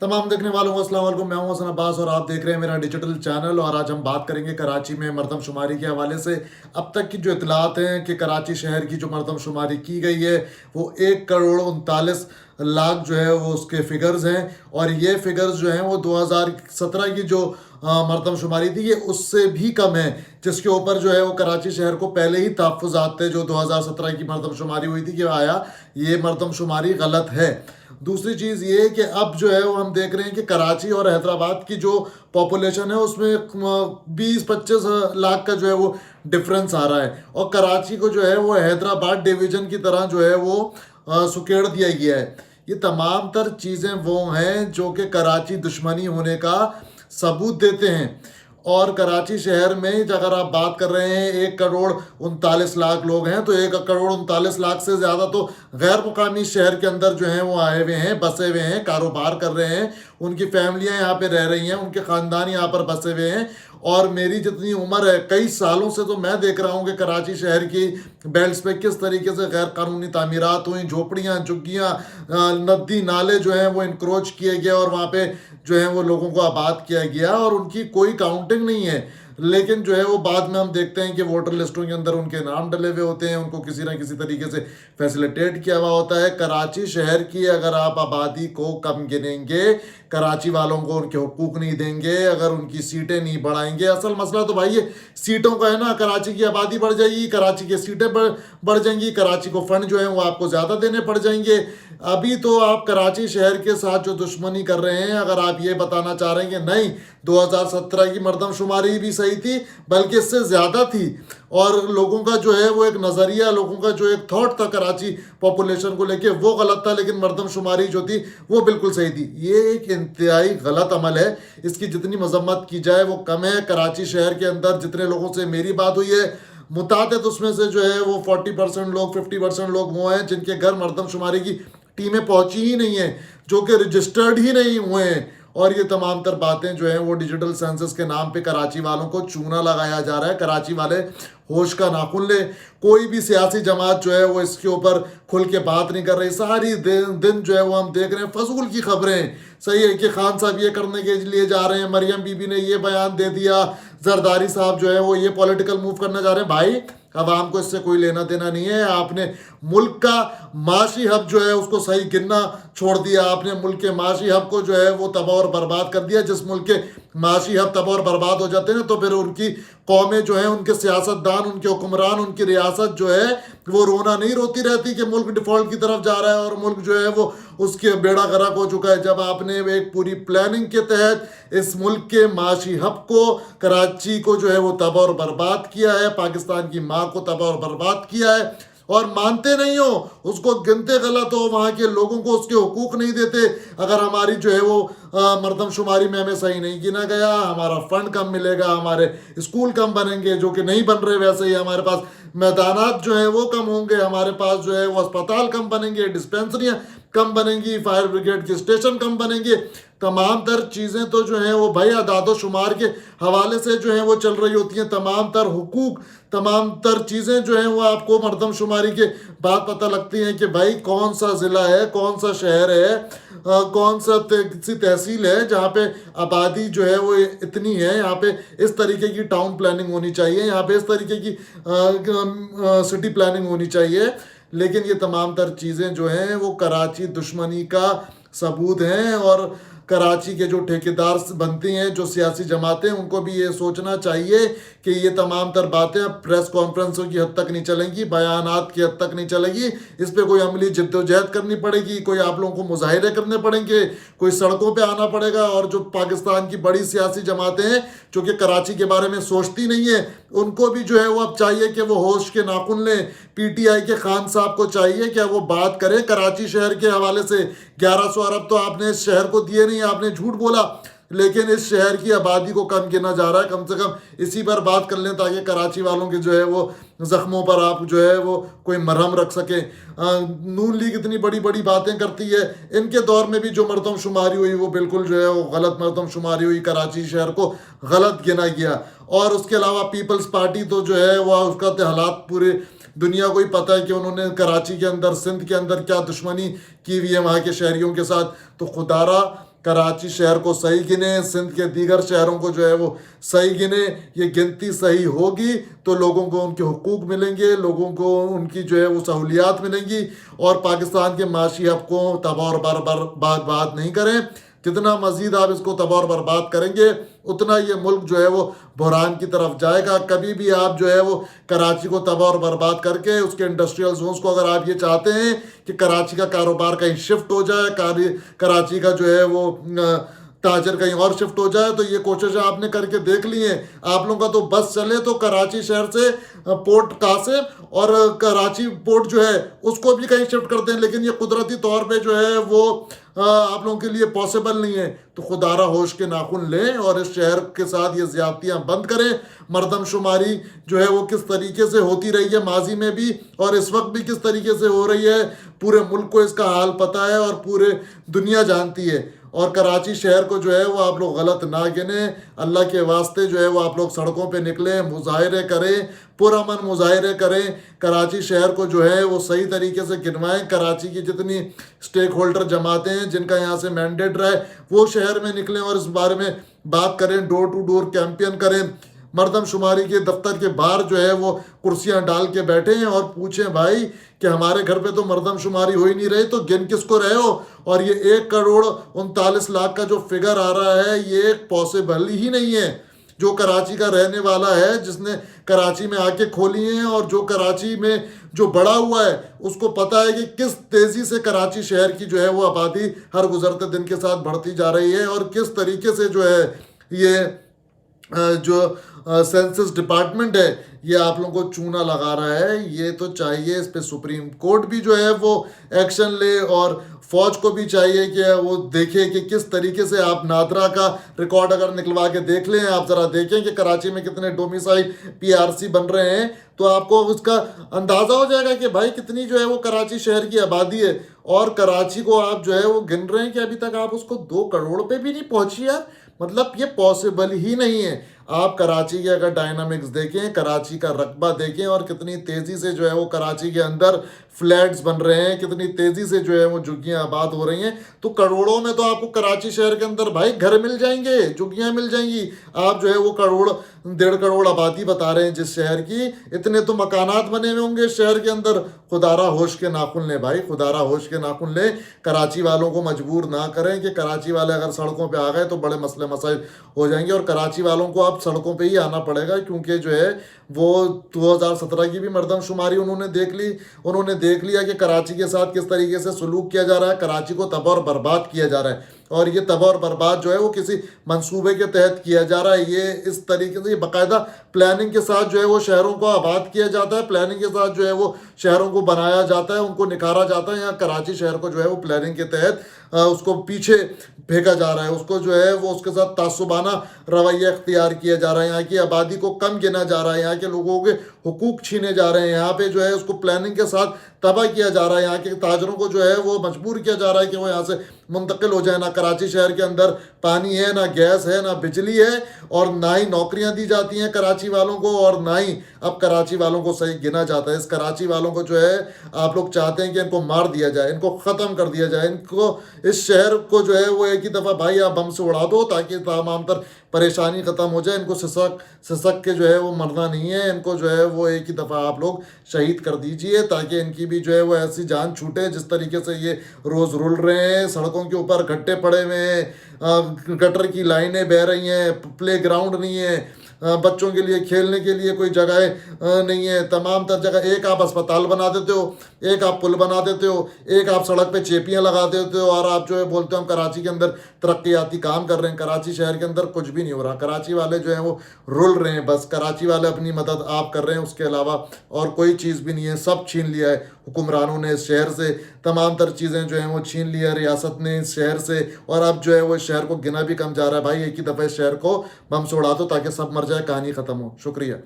तमाम देखने वालों को अस्सलाम वालेकुम। मैं हूं हसन अब्बास और आप देख रहे हैं मेरा डिजिटल चैनल। और आज हम बात करेंगे कराची में मरदमशुमारी के हवाले से अब तक की जो इतलात हैं कि कराची शहर की जो मरदमशुमारी की गई है वो 1 करोड़ 39 लाख जो है वो उसके फिगर्स हैं। और ये फिगर्स जो हैं वो 2017 की जो मरदमशुमारी थी ये उससे भी कम है, जिसके ऊपर जो है वो कराची शहर को पहले ही तहफ़्फ़ुज़ात थे जो 2017 की मरदमशुमारी हुई थी कि आया ये मरदमशुमारी गलत है। दूसरी चीज़ ये कि अब जो है वो हम देख रहे हैं कि कराची और हैदराबाद की जो पॉपुलेशन है उसमें 20-25 लाख का जो है वो डिफरेंस आ रहा है। और कराची को जो है वो हैदराबाद डिवीज़न की तरह जो है वो सुकेड़ दिया गया है। ये तमाम तर चीज़ें वो हैं जो कि कराची दुश्मनी होने का सबूत देते हैं। और कराची शहर में अगर आप बात कर रहे हैं 1 करोड़ 39 लाख लोग हैं, तो 1 करोड़ 39 लाख से ज़्यादा तो गैर मुकामी शहर के अंदर जो हैं वो आए हुए हैं, बसे हुए हैं, कारोबार कर रहे हैं, उनकी फैमिलियां यहाँ पे रह रही हैं, उनके ख़ानदान यहाँ पर बसे हुए हैं। और मेरी जितनी उम्र है, कई सालों से तो मैं देख रहा हूँ कि कराची शहर की बेल्ट्स पे किस तरीके से गैर कानूनी तामीरात हुई, झोपड़ियाँ, झुग्गियाँ, नदी नाले जो हैं वो इंक्रोच किए गए और वहाँ पे जो है वो लोगों को आबाद किया गया और उनकी कोई काउंटिंग नहीं है। लेकिन जो है वो बाद में हम देखते हैं कि वोटर लिस्टों के अंदर उनके नाम डले हुए होते हैं, उनको किसी ना किसी तरीके से फैसिलिटेट किया हुआ होता है। कराची शहर की अगर आप आबादी को कम गिनेंगे, कराची वालों को उनके हुकूक नहीं देंगे, अगर उनकी सीटें नहीं बढ़ाएंगे, असल मसला तो भाई ये सीटों का है ना। कराची की आबादी बढ़ जाएगी, कराची की सीटें बढ़ जाएंगी, कराची को फंड जो है वो आपको ज़्यादा देने पड़ जाएंगे। अभी तो आप कराची शहर के साथ जो दुश्मनी कर रहे हैं, अगर आप ये बताना चाह रहे हैं कि नहीं 2017 की मरदमशुमारी भी सही थी बल्कि इससे ज़्यादा थी, और लोगों का जो है वो एक नज़रिया, लोगों का जो एक थॉट था कराची पॉपुलेशन को लेके वो गलत था, लेकिन मरदमशुमारी जो थी वो बिल्कुल सही थी। ये एक इंतहाई गलत अमल है, इसकी जितनी मजम्मत की जाए वो कम है। कराची शहर के अंदर जितने लोगों से मेरी बात हुई है मुताबिक उसमें से जो है वो 40% लोग, 50% लोग वो हैं जिनके घर मरदमशुमारी की टीमें पहुंची ही नहीं है, जो कि रजिस्टर्ड ही नहीं हुए हैं। और ये तमाम तर बातें जो हैं वो डिजिटल सेंसस के नाम पे कराची वालों को चूना लगाया जा रहा है। कराची वाले होश का नाखून ले। कोई भी सियासी जमात जो है वो इसके ऊपर खुल के बात नहीं कर रही। सारी दिन जो है वो हम देख रहे हैं फजूल की खबरें। सही है कि खान साहब ये करने के लिए जा रहे हैं, मरियम बीबी ने ये बयान दे दिया, जरदारी साहब जो है वो ये पॉलिटिकल मूव करने जा रहे हैं। भाई अवाम को इससे कोई लेना देना नहीं है। आपने मुल्क का माशी हब जो है उसको सही गिनना छोड़ दिया। आपने मुल्क के माशी हब को जो है वो तबाह और बर्बाद कर दिया। जिस मुल्क के माशी हब तबाह और बर्बाद हो जाते हैं तो फिर उनकी कौमें जो है, उनके सियासतदान, उनके हुक्मरान, उनकी रियासत जो है वो रोना नहीं रोती रहती कि मुल्क डिफॉल्ट की तरफ जा रहा है और मुल्क जो है वो उसके बेड़ा गर्क हो चुका है। जब आपने एक पूरी प्लानिंग के तहत इस मुल्क के माशी हब को, कराची को जो है वो तबाह और बर्बाद किया है, पाकिस्तान की माँ को तबाह और बर्बाद किया है, और मानते नहीं हो, उसको गिनते गलत हो, वहाँ के लोगों को उसके हुकूक नहीं देते। अगर हमारी जो है वो मरदमशुमारी में हमें सही नहीं गिना गया, हमारा फंड कम मिलेगा, हमारे स्कूल कम बनेंगे जो कि नहीं बन रहे, वैसे ही हमारे पास मैदानात जो है वो कम होंगे, हमारे पास जो है वो अस्पताल कम बनेंगे, डिस्पेंसरियाँ कम बनेंगी, फायर ब्रिगेड के स्टेशन कम बनेंगे। तमाम तर चीज़ें तो जो हैं वो भाई अदाद शुमार के हवाले से जो हैं वो चल रही होती हैं। तमाम तर हुकूक, तमाम तर चीज़ें जो हैं वो आपको मरदमशुमारी के बाद पता लगती हैं कि भाई कौन सा ज़िला है, कौन सा शहर है, कौन सा सी तहसील है जहाँ पे आबादी जो है वो इतनी है। यहाँ पे इस तरीके की टाउन प्लानिंग होनी चाहिए, यहाँ पे इस तरीके की सिटी प्लानिंग होनी चाहिए। लेकिन ये तमाम तर चीज़ें जो हैं वो कराची दुश्मनी का सबूत हैं। और कराची के जो ठेकेदार बनती हैं, जो सियासी जमातें, उनको भी ये सोचना चाहिए कि ये तमाम तर बातें अब प्रेस कॉन्फ्रेंसों की हद तक नहीं चलेंगी, बयानात की हद तक नहीं चलेगी। इस पर कोई अमली जद्दोजहद करनी पड़ेगी, कोई आप लोगों को मुजाहिरे करने पड़ेंगे, कोई सड़कों पे आना पड़ेगा। और जो पाकिस्तान की बड़ी सियासी जमातें हैं जो कि कराची के बारे में सोचती नहीं है, उनको भी जो है वो अब चाहिए कि वो होश के नाखून लें। पीटीआई के खान साहब को चाहिए कि वो बात करें कराची शहर के हवाले से। 1100 अरब तो आपने इस शहर को दिए नहीं, आपने झूठ बोला, लेकिन इस शहर की आबादी को कम गिना जा रहा है। कम से कम इसी पर बात कर लें ताकि कराची वालों के जो है वो ज़ख्मों पर आप जो है वो कोई मरहम रख सकें। नून लीग इतनी बड़ी बड़ी बातें करती है, इनके दौर में भी जो मरदमशुमारी हुई वो बिल्कुल जो है वो गलत मरदमशुमारी हुई, कराची शहर को गलत गिना गया। और उसके अलावा पीपल्स पार्टी तो जो है वह उसका तो हालात पूरे दुनिया को ही पता है कि उन्होंने कराची के अंदर, सिंध के अंदर क्या दुश्मनी की हुई है वहाँ के शहरियों के साथ। तो खुदारा कराची शहर को सही गिने, सिंध के दीगर शहरों को जो है वो सही गिने। ये गिनती सही होगी तो लोगों को उनके हुकूक मिलेंगे, लोगों को उनकी जो है वो सहूलियात मिलेंगी, और पाकिस्तान के माशी हक़ को तबाह और बर्बाद नहीं करें। जितना मज़ीद आप इसको तबाह और बर्बाद करेंगे उतना ये मुल्क जो है वो बहरान की तरफ जाएगा। कभी भी आप जो है वो कराची को तबाह और बर्बाद करके उसके इंडस्ट्रियल जोन्स को, अगर आप ये चाहते हैं कि कराची का कारोबार कहीं शिफ्ट हो जाए, कराची का जो है वो ताजर कहीं और शिफ्ट हो जाए, तो ये कोशिश आपने करके देख ली है। आप लोगों का तो बस चले तो कराची शहर से पोर्ट कासिम और कराची पोर्ट जो है उसको भी कहीं शिफ्ट करते हैं, लेकिन ये कुदरती तौर पे जो है वो आप लोगों के लिए पॉसिबल नहीं है। तो खुदारा होश के नाखुन लें और इस शहर के साथ ये ज़्यादतियाँ बंद करें। मरदमशुमारी जो है वो किस तरीके से होती रही है माजी में भी और इस वक्त भी किस तरीके से हो रही है, पूरे मुल्क को इसका हाल पता है और पूरे दुनिया जानती है। और कराची शहर को जो है वो आप लोग गलत ना गिने। अल्लाह के वास्ते जो है वो आप लोग सड़कों पे निकलें, मुजाहरे करें, पुरअमन मुजाहरे करें। कराची शहर को जो है वो सही तरीके से गिनवाएं। कराची की जितनी स्टेक होल्डर जमातें हैं जिनका यहाँ से मैंडेट रहा है वो शहर में निकलें और इस बारे में बात करें, डोर टू डोर कैंपेन करें। मरदमशुमारी के दफ्तर के बाहर जो है वो कुर्सियां डाल के बैठे हैं और पूछें भाई कि हमारे घर पे तो मरदमशुमारी हो ही नहीं रही, तो गिन किसको रहे हो? और ये 1,39,00,000 का जो फिगर आ रहा है ये पॉसिबल ही नहीं है। जो कराची का रहने वाला है, जिसने कराची में आके खोली हैं और जो कराची में जो बड़ा हुआ है, उसको पता है कि किस तेज़ी से कराची शहर की जो है वो आबादी हर गुजरते दिन के साथ बढ़ती जा रही है और किस तरीके से जो है ये जो सेंसस डिपार्टमेंट है ये आप लोगों को चूना लगा रहा है। ये तो चाहिए इस पे सुप्रीम कोर्ट भी जो है वो एक्शन ले और फौज को भी चाहिए कि वो देखे कि किस तरीके से आप नादरा का रिकॉर्ड अगर निकलवा के देख लें, आप ज़रा देखें कि कराची में कितने डोमिसाइल पीआरसी बन रहे हैं, तो आपको उसका अंदाज़ा हो जाएगा कि भाई कितनी जो है वो कराची शहर की आबादी है। और कराची को आप जो है वो गिन रहे हैं कि अभी तक आप उसको 2 करोड़ पे भी नहीं पहुंची यार। मतलब ये पॉसिबल ही नहीं है। आप कराची के अगर डायनामिक्स देखें, कराची का रकबा देखें और कितनी तेज़ी से जो है वो कराची के अंदर फ्लैट्स बन रहे हैं, कितनी तेज़ी से जो है वो झुग्गियाँ आबाद हो रही हैं, तो करोड़ों में तो आपको कराची शहर के अंदर भाई घर मिल जाएंगे, झुग्गियाँ मिल जाएंगी। आप जो है वो 1.5 करोड़ आबादी बता रहे हैं जिस शहर की, इतने तो मकानात बने हुए होंगे शहर के अंदर। खुदारा होश के नाखुन लें भाई, खुदारा होश के नाखुन लें। कराची वालों को मजबूर ना करें कि कराची वाले अगर सड़कों पे आ गए तो बड़े मसले मसाइल हो जाएंगे। और कराची वालों को अब सड़कों पे ही आना पड़ेगा, क्योंकि जो है वो 2017 की भी मरदमशुमारी उन्होंने देख ली। उन्होंने देख लिया कि कराची के साथ किस तरीके से सलूक किया जा रहा है, कराची को तबाह और बर्बाद किया जा रहा है। और ये तबाह और बर्बाद जो है वो किसी मंसूबे के तहत किया जा रहा है। ये इस तरीके से बाकायदा प्लानिंग के साथ जो है वो शहरों को आबाद किया जाता है, प्लानिंग के साथ जो है वो शहरों को बनाया जाता है, उनको निखारा जाता है। यहाँ कराची शहर को जो है वो प्लानिंग के तहत उसको पीछे फेंका जा रहा है, उसको जो है वो उसके साथ तासुबाना रवैया इख्तियार किया जा रहा है। यहाँ की आबादी को कम गिना जा रहा है, यहाँ के लोगों के हुकूक छीने जा रहे हैं, यहाँ पे जो है उसको प्लानिंग के साथ तबाह किया जा रहा है। यहाँ के ताजरों को जो है वो मजबूर किया जा रहा है कि वो यहाँ से मुंतकिल हो जाए। ना कराची शहर के अंदर पानी है, ना गैस है, ना बिजली है, और ना ही नौकरियाँ दी जाती हैं कराची वालों को, और ना ही अब कराची वालों को सही गिना जाता है। इस कराची वालों को जो है आप लोग चाहते हैं कि इनको मार दिया जाए, इनको ख़त्म कर दिया जाए, इनको इस शहर को जो है वो एक ही दफ़ा भाई आप बम से उड़ा दो ताकि तमाम तर परेशानी ख़त्म हो जाए। इनको सिसक के जो है वो मरना नहीं है, इनको जो है वो एक ही दफ़ा आप लोग शहीद कर दीजिए ताकि इनकी भी जो है वो ऐसी जान छूटे। जिस तरीके से ये रोज़ रुल रहे हैं, सड़कों के ऊपर गड्ढे पड़े हुए हैं, गटर की लाइनें बह रही हैं, प्ले ग्राउंड नहीं है, बच्चों के लिए खेलने के लिए कोई जगह नहीं है, तमाम तर जगह एक आप अस्पताल बना देते हो, एक आप पुल बना देते हो, एक आप सड़क पे चेपियाँ लगा देते हो, और आप जो है बोलते हो हम कराची के अंदर तरक्याती काम कर रहे हैं। कराची शहर के अंदर कुछ भी नहीं हो रहा। कराची वाले जो हैं वो रुल रहे हैं, बस कराची वाले अपनी मदद आप कर रहे हैं, उसके अलावा और कोई चीज़ भी नहीं है। सब छीन लिया है हुक्मरानों ने इस शहर से, तमाम तर चीज़ें जो हैं वो छीन लिया रियासत ने इस शहर से, और अब जो है वो इस शहर को गिना भी कम जा रहा है। भाई एक ही दफ़ा इस शहर को बम से उड़ा दो ताकि सब मर जाए, कहानी ख़त्म हो। शुक्रिया।